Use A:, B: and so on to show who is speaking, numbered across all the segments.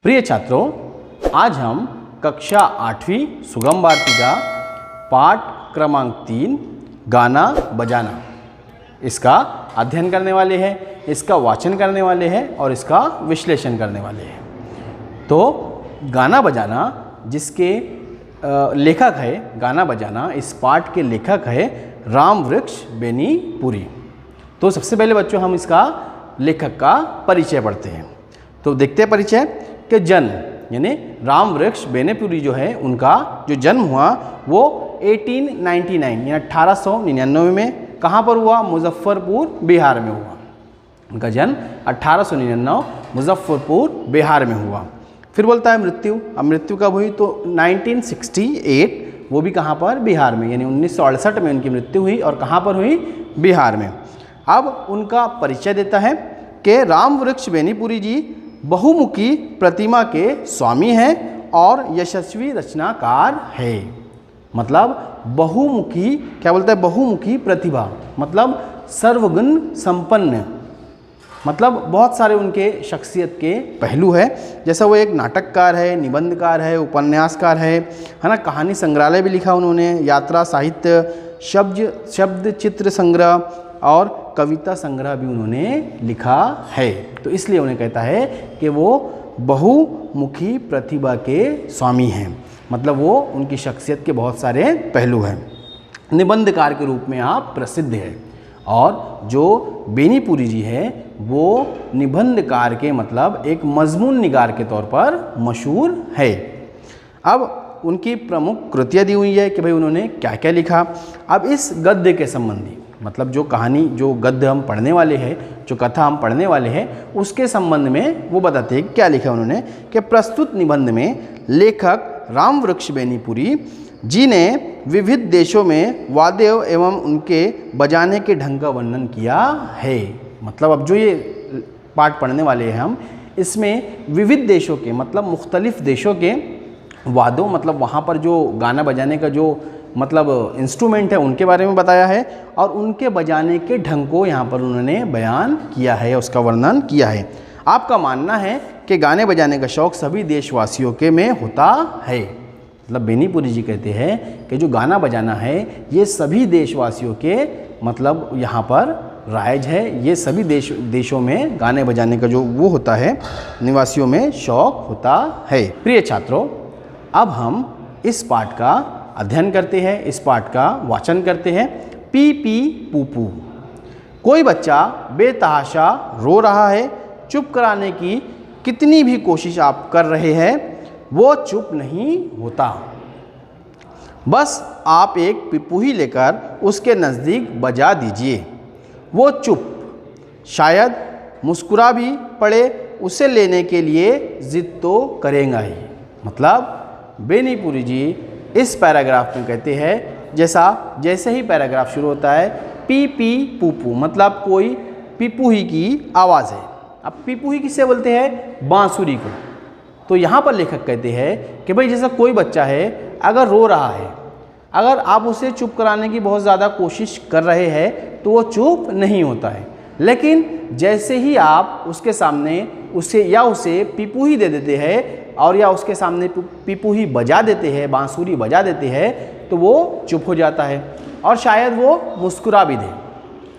A: प्रिय छात्रों, आज हम कक्षा 8वीं सुगम भारती का पाठ क्रमांक 3 गाना बजाना इसका अध्ययन करने वाले हैं, इसका वाचन करने वाले हैं और इसका विश्लेषण करने वाले हैं। तो गाना बजाना जिसके लेखक है, गाना बजाना इस पाठ के लेखक है रामवृक्ष बेनीपुरी। तो सबसे पहले बच्चों हम इसका लेखक का परिचय पढ़ते हैं। तो देखते हैं परिचय के जन्म यानी रामवृक्ष बेनीपुरी जो है उनका जो जन्म हुआ वो 1899 यानी 1899 में कहाँ पर हुआ? मुजफ्फरपुर बिहार में हुआ। उनका जन्म 1899 मुजफ्फरपुर बिहार में हुआ। फिर बोलता है मृत्यु। अब मृत्यु कब हुई? तो 1968, वो भी कहाँ पर? बिहार में, यानी 1968 में उनकी मृत्यु हुई। और कहाँ पर हुई? बिहार में। अब उनका परिचय देता है कि रामवृक्ष बेनीपुरी जी बहुमुखी प्रतिमा के स्वामी हैं और यशस्वी रचनाकार है। मतलब बहुमुखी, क्या बोलता है? बहुमुखी प्रतिभा मतलब सर्वगुण संपन्न, मतलब बहुत सारे उनके शख्सियत के पहलू है। जैसा वो एक नाटककार है, निबंधकार है, उपन्यासकार है ना। कहानी संग्रहालय भी लिखा उन्होंने, यात्रा साहित्य, शब्द चित्र संग्रह और कविता संग्रह भी उन्होंने लिखा है। तो इसलिए उन्हें कहता है कि वो बहुमुखी प्रतिभा के स्वामी हैं। मतलब वो उनकी शख्सियत के बहुत सारे पहलू हैं। निबंधकार के रूप में आप प्रसिद्ध है। और जो बेनीपुरी जी है वो निबंधकार के मतलब एक मजमून निगार के तौर पर मशहूर है। अब उनकी प्रमुख कृतियाँ दी हुई है कि भाई उन्होंने क्या क्या लिखा। अब इस गद्य के संबंधी मतलब जो कहानी, जो गद्य हम पढ़ने वाले हैं, जो कथा हम पढ़ने वाले हैं, उसके संबंध में वो बताते हैं क्या लिखा उन्होंने कि प्रस्तुत निबंध में लेखक रामवृक्ष बेनीपुरी जी ने विविध देशों में वाद्य एवं उनके बजाने के ढंग का वर्णन किया है। मतलब अब जो ये पाठ पढ़ने वाले हैं हम, इसमें विविध देशों के मतलब मुख्तलिफ देशों के वाद्यों, मतलब वहाँ पर जो गाना बजाने का जो मतलब इंस्ट्रूमेंट है उनके बारे में बताया है और उनके बजाने के ढंग को यहाँ पर उन्होंने बयान किया है, उसका वर्णन किया है। आपका मानना है कि गाने बजाने का शौक़ सभी देशवासियों के में होता है। मतलब बेनीपुरी जी कहते हैं कि जो गाना बजाना है ये सभी देशवासियों के मतलब यहाँ पर राइज है। ये सभी देशों में गाने बजाने का जो वो होता है, निवासियों में शौक़ होता है। प्रिय छात्रों, अब हम इस पाठ का अध्ययन करते हैं, इस पाठ का वाचन करते हैं। पी पी पू पू। कोई बच्चा बेतहाशा रो रहा है, चुप कराने की कितनी भी कोशिश आप कर रहे हैं वो चुप नहीं होता। बस आप एक पिपूही लेकर उसके नज़दीक बजा दीजिए, वो चुप, शायद मुस्कुरा भी पड़े, उसे लेने के लिए जिद तो करेगा ही। मतलब बेनीपुरी जी इस पैराग्राफ में कहते हैं जैसे ही पैराग्राफ शुरू होता है पी पी पू पू, मतलब कोई पिपूही की आवाज़ है। अब पिपूही किसे बोलते हैं? बांसुरी को। तो यहाँ पर लेखक कहते हैं कि भाई जैसा कोई बच्चा है अगर रो रहा है, अगर आप उसे चुप कराने की बहुत ज़्यादा कोशिश कर रहे हैं तो वो चुप नहीं होता है। लेकिन जैसे ही आप उसके सामने उसे पिपूही दे देते हैं और या उसके सामने पिपूही बजा देते हैं, बांसुरी बजा देते हैं, तो वो चुप हो जाता है और शायद वो मुस्कुरा भी दे।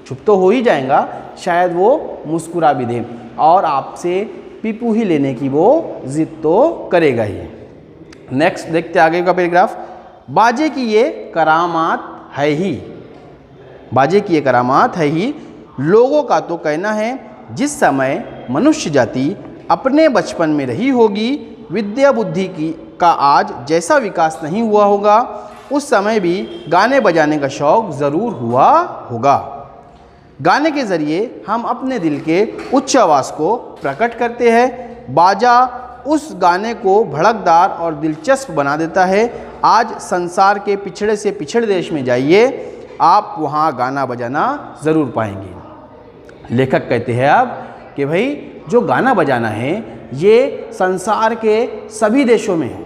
A: चुप तो हो ही जाएगा, शायद वो मुस्कुरा भी दे और आपसे पिपूही लेने की वो जिद तो करेगा ही। नेक्स्ट देखते आगे का पैराग्राफ। बाजे की ये करामात है ही, बाजे की ये करामात है ही, लोगों का तो कहना है जिस समय मनुष्य जाति अपने बचपन में रही होगी, विद्या बुद्धि का आज जैसा विकास नहीं हुआ होगा, उस समय भी गाने बजाने का शौक़ ज़रूर हुआ होगा। गाने के ज़रिए हम अपने दिल के उच्च आवाज़ को प्रकट करते हैं। बाजा उस गाने को भड़कदार और दिलचस्प बना देता है। आज संसार के पिछड़े से पिछड़े देश में जाइए, आप वहाँ गाना बजाना ज़रूर पाएंगे। लेखक कहते हैं अब कि भाई जो गाना बजाना है ये संसार के सभी देशों में है,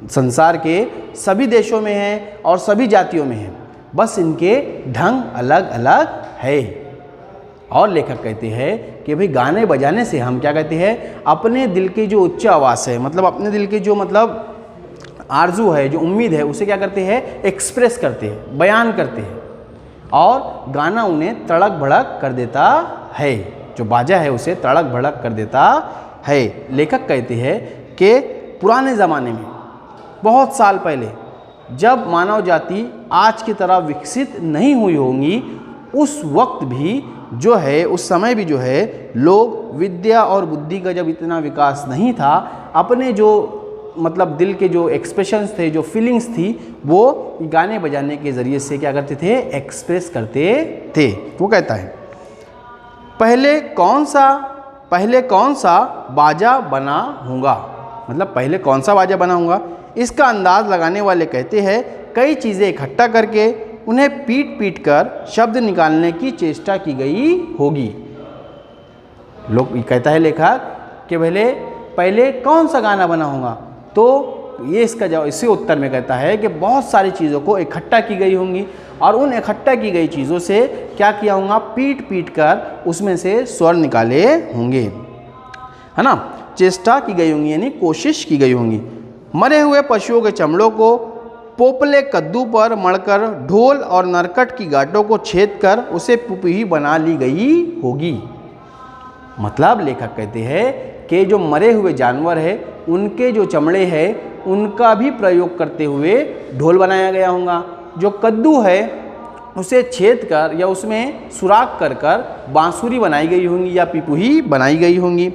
A: संसार के सभी देशों में है और सभी जातियों में है, बस इनके ढंग अलग अलग है। और लेखक कहते हैं कि भाई गाने बजाने से हम क्या कहते हैं, अपने दिल की जो उच्च आवाज़ है, मतलब अपने दिल की जो मतलब आरजू है, जो उम्मीद है, उसे क्या करते हैं, एक्सप्रेस करते हैं, बयान करते हैं। और गाना उन्हें तड़क भड़क कर देता है, जो बाजा है उसे तड़क भड़क कर देता है। लेखक कहते हैं कि पुराने ज़माने में, बहुत साल पहले, जब मानव जाति आज की तरह विकसित नहीं हुई होंगी, उस वक्त भी जो है, उस समय भी जो है, लोग विद्या और बुद्धि का जब इतना विकास नहीं था, अपने जो मतलब दिल के जो एक्सप्रेशंस थे, जो फीलिंग्स थी, वो गाने बजाने के ज़रिए से क्या करते थे, एक्सप्रेस करते थे। वो कहता है पहले कौन सा बाजा बना होगा, मतलब पहले कौन सा बाजा बना होगा, इसका अंदाज़ लगाने वाले कहते हैं कई चीज़ें इकट्ठा करके उन्हें पीट कर शब्द निकालने की चेष्टा की गई होगी। लोग कहता है लेखक कि पहले कौन सा गाना बना होगा, तो ये इसका जवाब, इसी उत्तर में कहता है कि बहुत सारी चीज़ों को इकट्ठा की गई होंगी, और उन इकट्ठा की गई चीज़ों से क्या किया होगा, पीट कर उसमें से स्वर निकाले होंगे, है ना। चेष्टा की गई होंगी यानी कोशिश की गई होंगी। मरे हुए पशुओं के चमड़ों को पोपले कद्दू पर मढ़कर ढोल और नरकट की गांठों को छेद कर उसे पुपही बना ली गई होगी। मतलब लेखक कहते हैं कि जो मरे हुए जानवर है, उनके जो चमड़े हैं, उनका भी प्रयोग करते हुए ढोल बनाया गया होगा। जो कद्दू है उसे छेद कर या उसमें सुराख कर बांसुरी बनाई गई होंगी या पिपुही बनाई गई होंगी।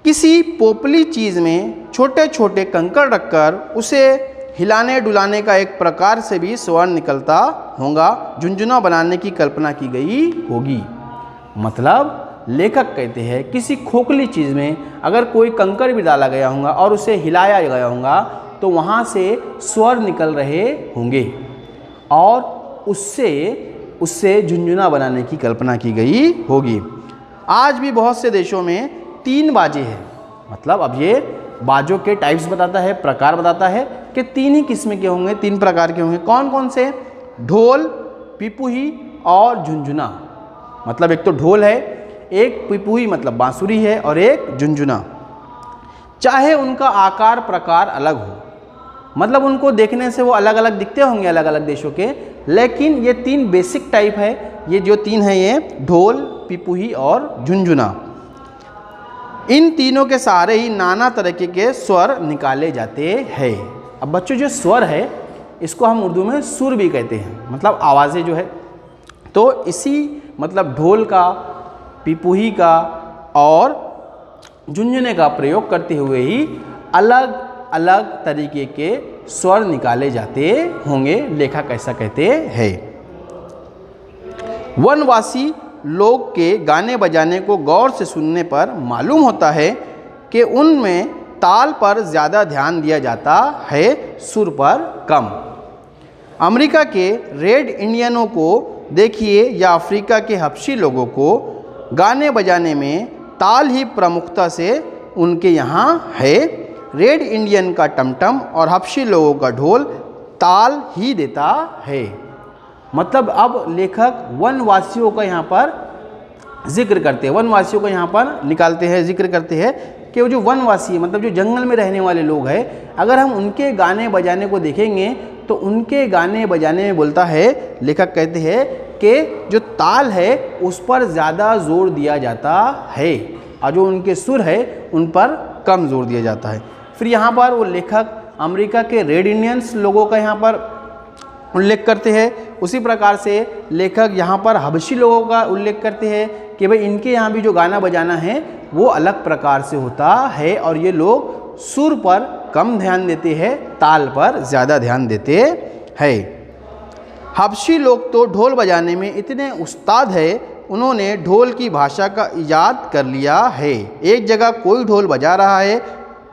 A: किसी पोपली चीज़ में छोटे छोटे कंकड़ रखकर उसे हिलाने डुलाने का एक प्रकार से भी स्वर निकलता होगा, झुंझुना बनाने की कल्पना की गई होगी। मतलब लेखक कहते हैं किसी खोखली चीज़ में अगर कोई कंकड़ भी डाला गया होगा और उसे हिलाया गया होगा, तो वहाँ से स्वर निकल रहे होंगे और उससे झुंझुना बनाने की कल्पना की गई होगी। आज भी बहुत से देशों में 3 बाजे हैं। मतलब अब ये बाजों के टाइप्स बताता है, प्रकार बताता है कि 3 ही किस्म के होंगे, 3 प्रकार के होंगे। कौन कौन से? ढोल, पिपुही और झुंझुना। मतलब एक तो ढोल है, एक पिपुही मतलब बांसुरी है और एक झुंझुना। चाहे उनका आकार प्रकार अलग हो, मतलब उनको देखने से वो अलग अलग दिखते होंगे अलग अलग देशों के, लेकिन ये 3 बेसिक टाइप है। ये जो 3 है, ये ढोल, पिपुही और झुंझुना। इन तीनों के सहारे ही नाना तरीके के स्वर निकाले जाते हैं। अब बच्चों जो स्वर है इसको हम उर्दू में सुर भी कहते हैं, मतलब आवाज़ें जो है। तो इसी मतलब ढोल का, पिपुही का और झुंझुने का प्रयोग करते हुए ही अलग अलग तरीके के स्वर निकाले जाते होंगे, लेखक ऐसा कहते हैं। वनवासी लोग के गाने बजाने को गौर से सुनने पर मालूम होता है कि उनमें ताल पर ज़्यादा ध्यान दिया जाता है, सुर पर कम। अमेरिका के रेड इंडियनों को देखिए या अफ्रीका के हबशी लोगों को, गाने बजाने में ताल ही प्रमुखता से उनके यहाँ है। रेड इंडियन का टमटम और हबशी लोगों का ढोल ताल ही देता है। मतलब अब लेखक वनवासियों का यहाँ पर जिक्र करते हैं, वनवासियों का यहाँ पर निकालते हैं, जिक्र करते हैं कि वो जो वनवासी मतलब जो जंगल में रहने वाले लोग हैं, अगर हम उनके गाने बजाने को देखेंगे तो उनके गाने बजाने में बोलता है, लेखक कहते हैं कि जो ताल है उस पर ज़्यादा जोर दिया जाता है और जो उनके सुर है उन पर कम जोर दिया जाता है। फिर यहाँ पर वो लेखक अमेरिका के रेड इंडियंस लोगों का यहाँ पर उल्लेख करते हैं। उसी प्रकार से लेखक यहाँ पर हबशी लोगों का उल्लेख करते हैं कि भाई इनके यहाँ भी जो गाना बजाना है वो अलग प्रकार से होता है और ये लोग सुर पर कम ध्यान देते हैं, ताल पर ज़्यादा ध्यान देते हैं। हबशी लोग तो ढोल बजाने में इतने उस्ताद है, उन्होंने ढोल की भाषा का इजाद कर लिया है। एक जगह कोई ढोल बजा रहा है,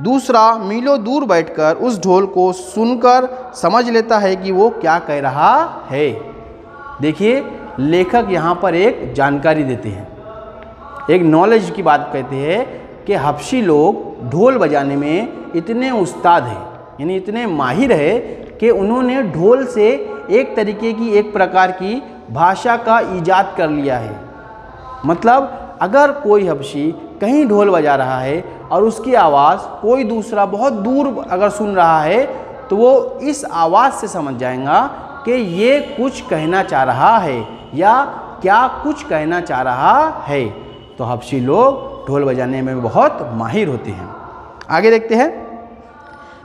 A: दूसरा मीलों दूर बैठकर उस ढोल को सुनकर समझ लेता है कि वो क्या कह रहा है। देखिए लेखक यहाँ पर एक जानकारी देते हैं, एक नॉलेज की बात कहते हैं कि हबशी लोग ढोल बजाने में इतने उस्ताद हैं, यानी इतने माहिर है कि उन्होंने ढोल से एक तरीके की, एक प्रकार की भाषा का ईजाद कर लिया है। मतलब अगर कोई हबशी कहीं ढोल बजा रहा है और उसकी आवाज़ कोई दूसरा बहुत दूर अगर सुन रहा है तो वो इस आवाज़ से समझ जाएगा कि ये कुछ कहना चाह रहा है या क्या कुछ कहना चाह रहा है। तो हबशी लोग ढोल बजाने में बहुत माहिर होते हैं। आगे देखते हैं।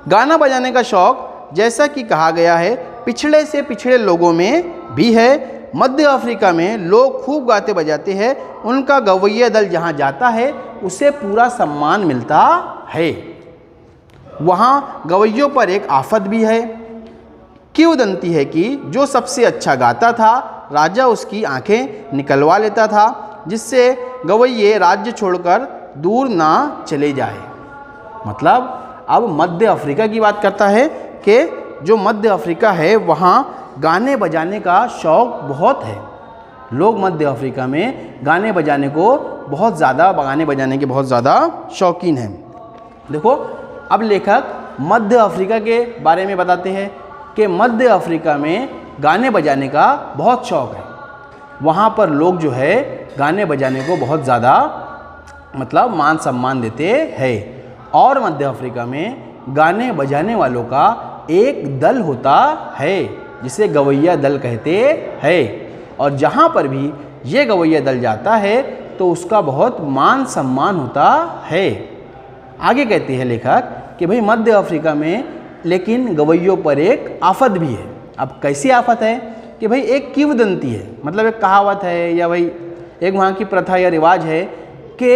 A: गाना बजाने का शौक़ जैसा कि कहा गया है पिछड़े से पिछड़े लोगों में भी है। मध्य अफ्रीका में लोग खूब गाते बजाते हैं। उनका गवैया दल जहाँ जाता है उसे पूरा सम्मान मिलता है। वहाँ गवैयों पर एक आफत भी है। किंवदंती है कि जो सबसे अच्छा गाता था राजा उसकी आंखें निकलवा लेता था, जिससे गवैये राज्य छोड़कर दूर ना चले जाए। मतलब अब मध्य अफ्रीका की बात करता है कि जो मध्य अफ्रीका है वहाँ गाने बजाने का शौक़ बहुत है। लोग मध्य अफ्रीका में गाने बजाने को बहुत ज़्यादा शौकीन हैं। देखो अब लेखक मध्य अफ्रीका के बारे में बताते हैं कि मध्य अफ्रीका में गाने बजाने का बहुत शौक़ है। वहाँ पर लोग जो है गाने बजाने को बहुत ज़्यादा मतलब मान सम्मान देते हैं। और मध्य अफ्रीका में गाने बजाने वालों का एक दल होता है जिसे गवैया दल कहते हैं। और जहाँ पर भी ये गवैया दल जाता है तो उसका बहुत मान सम्मान होता है। आगे कहते हैं लेखक कि भाई मध्य अफ्रीका में लेकिन गवैयों पर एक आफत भी है। अब कैसी आफत है कि भाई एक किंवदंती है, मतलब एक कहावत है या भाई एक वहाँ की प्रथा या रिवाज है कि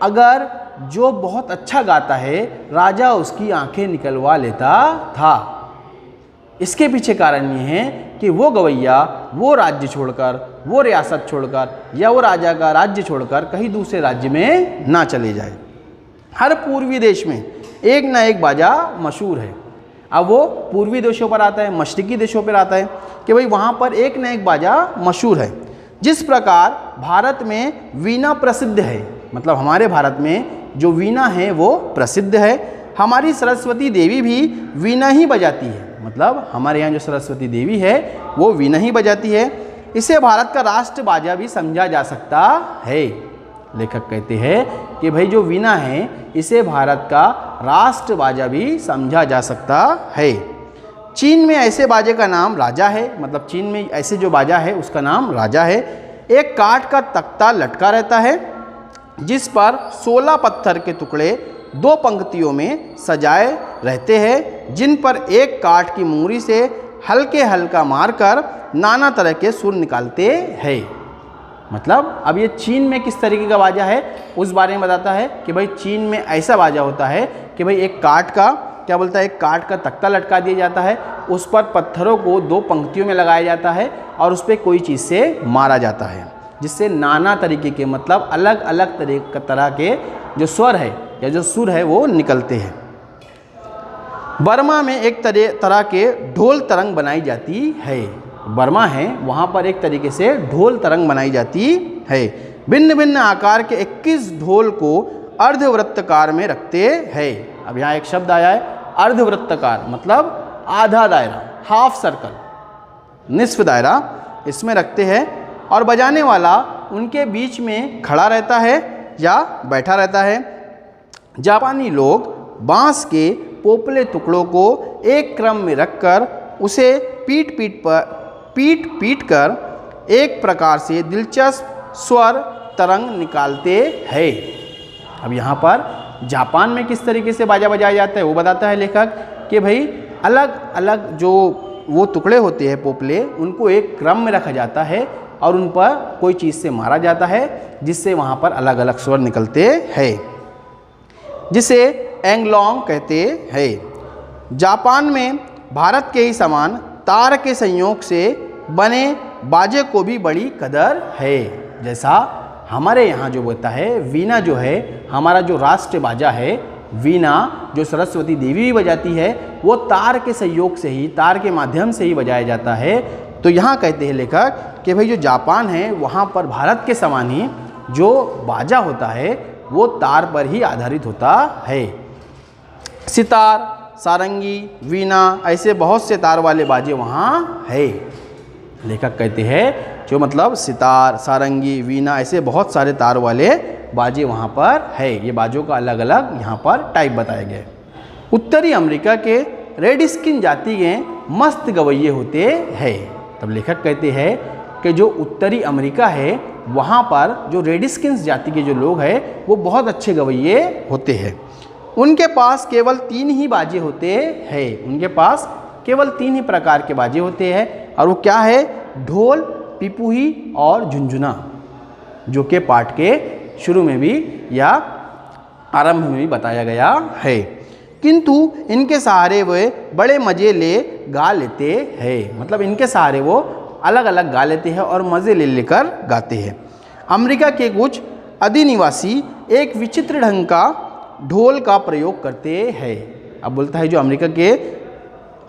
A: अगर जो बहुत अच्छा गाता है राजा उसकी आंखें निकलवा लेता था। इसके पीछे कारण ये है कि वो गवैया वो राज्य छोड़कर, वो रियासत छोड़कर या वो राजा का राज्य छोड़कर कहीं दूसरे राज्य में ना चले जाए। हर पूर्वी देश में एक ना एक बाजा मशहूर है। अब वो पूर्वी देशों पर आता है, मशरकी देशों पर आता है कि भाई वहाँ पर एक ना एक बाजा मशहूर है। जिस प्रकार भारत में वीणा प्रसिद्ध है, मतलब हमारे भारत में जो वीणा है वो प्रसिद्ध है। हमारी सरस्वती देवी भी वीणा ही बजाती है, मतलब हमारे यहाँ जो सरस्वती देवी है वो वीणा ही बजाती है। इसे भारत का राष्ट्र बाजा भी समझा जा सकता है। लेखक कहते हैं कि भाई जो वीणा है इसे भारत का राष्ट्र बाजा भी समझा जा सकता है। चीन में ऐसे बाजे का नाम राजा है, मतलब चीन में ऐसे जो बाजा है उसका नाम राजा है। एक काठ का तख्ता लटका रहता है जिस पर 16 पत्थर के टुकड़े 2 पंक्तियों में सजाए रहते हैं, जिन पर एक काठ की मुंगरी से हल्के हल्का मारकर नाना तरह के सुर निकालते हैं। मतलब अब ये चीन में किस तरीके का बाजा है उस बारे में बताता है कि भाई चीन में ऐसा बाजा होता है कि भाई एक काठ का क्या बोलता है, एक काठ का तख्ता लटका दिया जाता है, उस पर पत्थरों को 2 पंक्तियों में लगाया जाता है और उस पर कोई चीज़ से मारा जाता है, जिससे नाना तरीके के मतलब अलग अलग तरह के जो स्वर है या जो सुर है वो निकलते हैं। बर्मा में एक तरह के ढोल तरंग बनाई जाती है। बर्मा है वहाँ पर एक तरीके से ढोल तरंग बनाई जाती है। भिन्न भिन्न आकार के 21 ढोल को अर्धवृत्तकार में रखते हैं। अब यहाँ एक शब्द आया है अर्धवृत्तकार, मतलब आधा दायरा, हाफ सर्कल, निस्फ दायरा इसमें रखते हैं और बजाने वाला उनके बीच में खड़ा रहता है या बैठा रहता है। जापानी लोग बांस के पोपले टुकड़ों को एक क्रम में रखकर उसे पीट कर एक प्रकार से दिलचस्प स्वर तरंग निकालते हैं। अब यहाँ पर जापान में किस तरीके से बाजा बजाया जाता है वो बताता है लेखक कि भाई अलग अलग जो वो टुकड़े होते हैं पोपले, उनको एक क्रम में रखा जाता है और उन पर कोई चीज़ से मारा जाता है जिससे वहाँ पर अलग अलग स्वर निकलते हैं, जिसे एंगलोंग कहते हैं। जापान में भारत के ही समान तार के संयोग से बने बाजे को भी बड़ी कदर है। जैसा हमारे यहाँ जो होता है वीणा जो है, हमारा जो राष्ट्र बाजा है वीणा, जो सरस्वती देवी भी बजाती है, वो तार के सहयोग से ही, तार के माध्यम से ही बजाया जाता है। तो यहाँ कहते हैं लेखक कि भाई जो जापान है वहाँ पर भारत के समान ही जो बाजा होता है वो तार पर ही आधारित होता है। सितार, सारंगी, वीणा ऐसे बहुत से तार वाले बाजे वहाँ है। लेखक कहते हैं जो मतलब सितार, सारंगी, वीणा, ऐसे बहुत सारे तार वाले बाजे वहाँ पर है। ये बाजों का अलग अलग यहाँ पर टाइप बताए गए। उत्तरी अमेरिका के रेड स्किन जाति के मस्त गवैये होते हैं। तब लेखक कहते हैं कि जो उत्तरी अमेरिका है वहाँ पर जो रेड स्किन जाति के जो लोग हैं वो बहुत अच्छे गवैये होते हैं। उनके पास केवल 3 ही बाजे होते हैं। उनके पास केवल 3 ही प्रकार के बाजे होते हैं और वो क्या है? ढोल, पिपुही और झुनझुना, जो कि पाठ के शुरू में भी या आरंभ में भी बताया गया है। किंतु इनके सहारे वे बड़े मज़े ले गा लेते हैं। मतलब इनके सहारे वो अलग अलग गा लेते हैं और मज़े ले लेकर गाते हैं। अमेरिका के कुछ अधिनिवासी एक विचित्र ढंग का ढोल का प्रयोग करते हैं। अब बोलता है जो अमेरिका के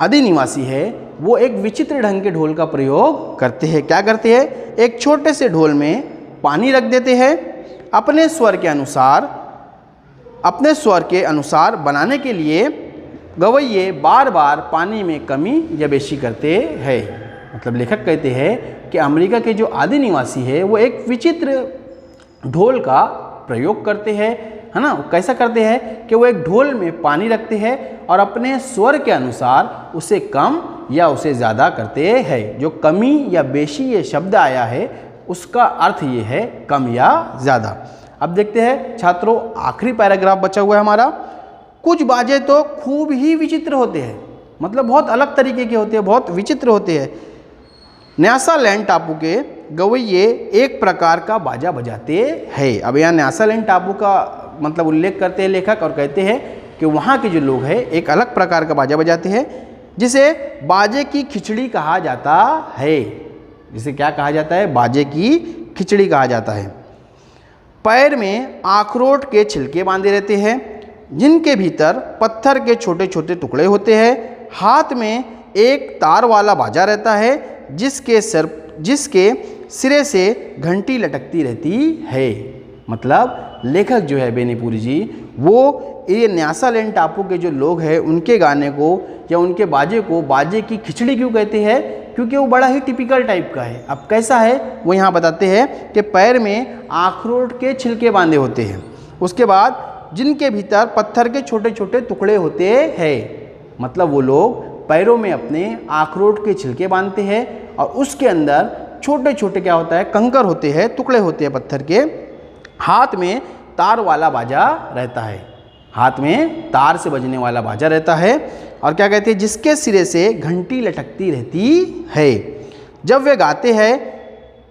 A: अधिनिवासी है वो एक विचित्र ढंग के ढोल का प्रयोग करते हैं। क्या करते हैं? एक छोटे से ढोल में पानी रख देते हैं। अपने स्वर के अनुसार बनाने के लिए गवैये बार बार पानी में कमी या बेशी करते हैं। मतलब लेखक कहते हैं कि अमेरिका के जो आदि निवासी है वो एक विचित्र ढोल का प्रयोग करते हैं, है ना। कैसा करते हैं कि वो एक ढोल में पानी रखते हैं और अपने स्वर के अनुसार उसे कम या उसे ज़्यादा करते हैं। जो कमी या बेशी ये शब्द आया है उसका अर्थ ये है कम या ज़्यादा। अब देखते हैं छात्रों, आखिरी पैराग्राफ बचा हुआ है हमारा। कुछ बाजे तो खूब ही विचित्र होते हैं, मतलब बहुत अलग तरीके के होते हैं, बहुत विचित्र होते हैं। न्यासालैंड टापू के गवैये एक प्रकार का बाजा बजाते हैं। अब यहाँ न्यासालैंड टापू का मतलब उल्लेख करते हैं लेखक और कहते हैं कि वहाँ के जो लोग हैं एक अलग प्रकार का बाजा बजाते हैं जिसे बाजे की खिचड़ी कहा जाता है। जिसे क्या कहा जाता है? बाजे की खिचड़ी कहा जाता है। पैर में अखरोट के छिलके बांधे रहते हैं जिनके भीतर पत्थर के छोटे छोटे टुकड़े होते हैं। हाथ में एक तार वाला बाजा रहता है जिसके सिरे से घंटी लटकती रहती है। मतलब लेखक जो है बेनीपुरी जी वो ये न्यासालैंड टापू के जो लोग हैं उनके गाने को या उनके बाजे को बाजे की खिचड़ी क्यों कहते हैं? क्योंकि वो बड़ा ही टिपिकल टाइप का है। अब कैसा है वो यहाँ बताते हैं कि पैर में अखरोट के छिलके बांधे होते हैं, उसके बाद जिनके भीतर पत्थर के छोटे छोटे टुकड़े होते हैं। मतलब वो लोग पैरों में अपने अखरोट के छिलके बांधते हैं और उसके अंदर छोटे छोटे क्या होता है? कंकर होते हैं, टुकड़े होते हैं पत्थर के। हाथ में तार वाला बाजा रहता है, हाथ में तार से बजने वाला बाजा रहता है। और क्या कहते हैं? जिसके सिरे से घंटी लटकती रहती है। जब वे गाते हैं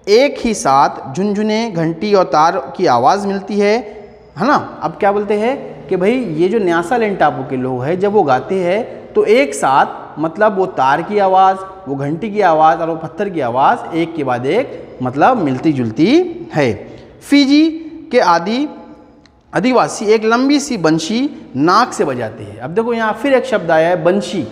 A: एक ही साथ झुनझुने, घंटी और तार की आवाज़ मिलती है ना। अब क्या बोलते हैं कि भाई ये जो न्यासालैंड टापू के लोग हैं जब वो गाते हैं तो एक साथ मतलब वो तार की आवाज़, वो घंटी की आवाज़ और वो पत्थर की आवाज़ एक के बाद एक मतलब मिलती जुलती है। फिजी के आदिवासी एक लंबी सी बंशी नाक से बजाते हैं। अब देखो यहाँ फिर एक शब्द आया है बंशी,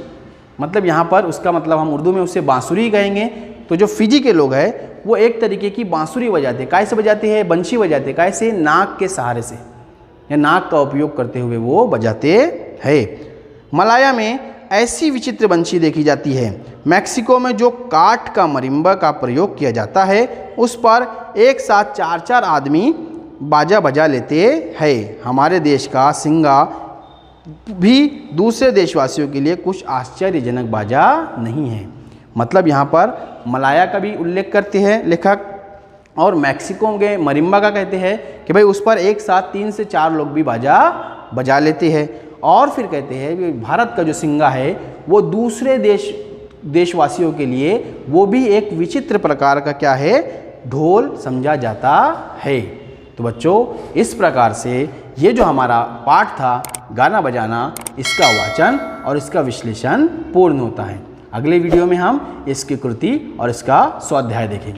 A: मतलब यहाँ पर उसका मतलब हम उर्दू में उसे बांसुरी कहेंगे। तो जो फिजी के लोग हैं वो एक तरीके की बांसुरी बजाते हैं। कैसे बजाते हैं? बंशी बजाते हैं। कैसे? नाक के सहारे से या नाक का उपयोग करते हुए वो बजाते हैं। मलाया में ऐसी विचित्र बंशी देखी जाती है। मैक्सिको में जो काठ का मरिम्बा का प्रयोग किया जाता है उस पर एक साथ 4-4 आदमी बाजा बजा लेते हैं। हमारे देश का सिंगा भी दूसरे देशवासियों के लिए कुछ आश्चर्यजनक बाजा नहीं है। मतलब यहाँ पर मलाया का भी उल्लेख करते हैं लेखक और मैक्सिको के मरिम्बा का कहते हैं कि भाई उस पर एक साथ 3 से 4 लोग भी बाजा बजा लेते हैं। और फिर कहते हैं कि भारत का जो सिंगा है वो दूसरे देशवासियों के लिए वो भी एक विचित्र प्रकार का क्या है? ढोल समझा जाता है। तो बच्चों इस प्रकार से ये जो हमारा पाठ था गाना बजाना, इसका वाचन और इसका विश्लेषण पूर्ण होता है। अगले वीडियो में हम इसकी कृति और इसका स्वाध्याय देखेंगे।